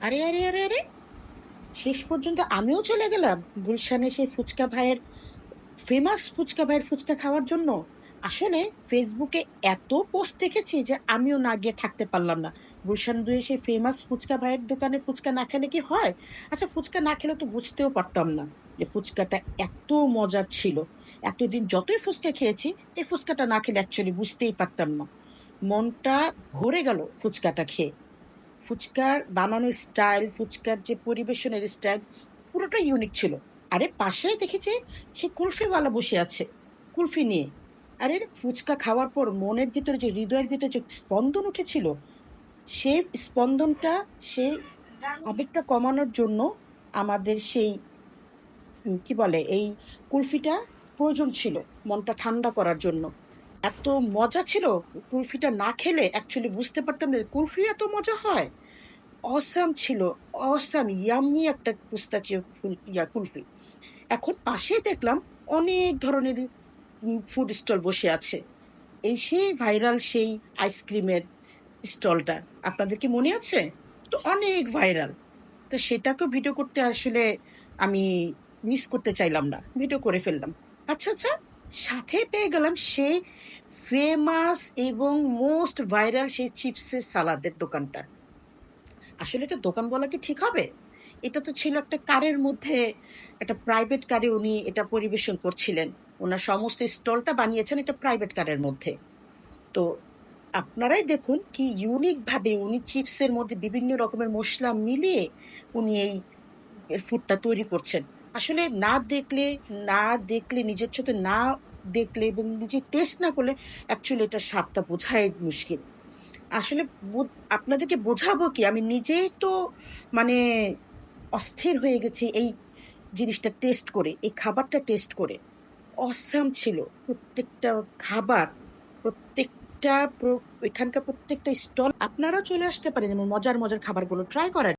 আরে আরে আরে আরে, শেষ পর্যন্ত আমিও চলে গেলাম গুলশানে সেই ফুচকা ভাইয়ের, ফেমাস ফুচকা ভাইয়ের ফুচকা খাওয়ার জন্য। আসলে ফেসবুকে এত পোস্ট দেখেছি যে আমিও না গিয়ে থাকতে পারলাম না। গুলশান দুয়ে সেই ফেমাস ফুচকা ভাইয়ের দোকানে ফুচকা না খেলে কি হয়? আচ্ছা, ফুচকা না খেলে তো বুঝতেও পারতাম না যে ফুচকাটা এত মজার ছিল। এতদিন যতই ফুচকা খেয়েছি, এই ফুচকাটা না খেলে অ্যাকচুয়ালি বুঝতেই পারতাম না। মনটা ভরে গেল ফুচকাটা খেয়ে। ফুচকার বানানোর স্টাইল, ফুচকার যে পরিবেশনের স্টাইল, পুরোটা ইউনিক ছিল। আরে পাশে দেখেছি সে কুলফিওয়ালা বসে আছে কুলফি নিয়ে। আরে ফুচকা খাওয়ার পর মনের ভিতরে যে, হৃদয়ের ভিতরে যে স্পন্দন উঠেছিল, সেই স্পন্দনটা, সেই আবেগটা কমানোর জন্য আমাদের সেই কি বলে, এই কুলফিটা প্রয়োজন ছিল মনটা ঠান্ডা করার জন্য। এত মজা ছিল। কুলফিটা না খেলে অ্যাকচুয়ালি বুঝতে পারতাম না যে কুলফি এত মজা হয়। অসাম ছিল, অসাম ইয়াম্মি একটা পিস্তাচিও কুলফি। এখন পাশে দেখলাম অনেক ধরনের ফুড স্টল বসে আছে। এই সেই ভাইরাল সেই আইসক্রিমের স্টলটা, আপনাদের কি মনে আছে? তো অনেক ভাইরাল। তো সেটাকেও ভিডিও করতে আসলে আমি মিস করতে চাইলাম না, ভিডিও করে ফেললাম। আচ্ছা আচ্ছা, সাথে পেয়ে গেলাম সেই ফেমাস এবং মোস্ট ভাইরাল সেই চিপসের সালাদের দোকানটা। আসলে এটা দোকান বলা কি ঠিক হবে? এটা তো ছিল একটা কারের মধ্যে, একটা প্রাইভেট কারে উনি এটা পরিবেশন করছিলেন। ওনার সমস্ত স্টলটা বানিয়েছেন একটা প্রাইভেট কারের মধ্যে। তো আপনারাই দেখুন কি ইউনিক ভাবে উনি চিপসের মধ্যে বিভিন্ন রকমের মশলা মিলিয়ে উনি এই ফুডটা তৈরি করছেন। আসলে না দেখলে, নিজের চোখে না দেখলে এবং নিজে টেস্ট না করলে অ্যাকচুয়ালি এটা স্বাদটা বোঝাই মুশকিল। আসলে আপনাদেরকে বোঝাবো কি, আমি নিজেই তো মানে অস্থির হয়ে গেছি এই জিনিসটা টেস্ট করে, এই খাবারটা টেস্ট করে। অসাম ছিল প্রত্যেকটা খাবার, প্রত্যেকটা এখানকার প্রত্যেকটা স্টল। আপনারা চলে আসতে পারেন এবং মজার মজার খাবারগুলো ট্রাই করেন।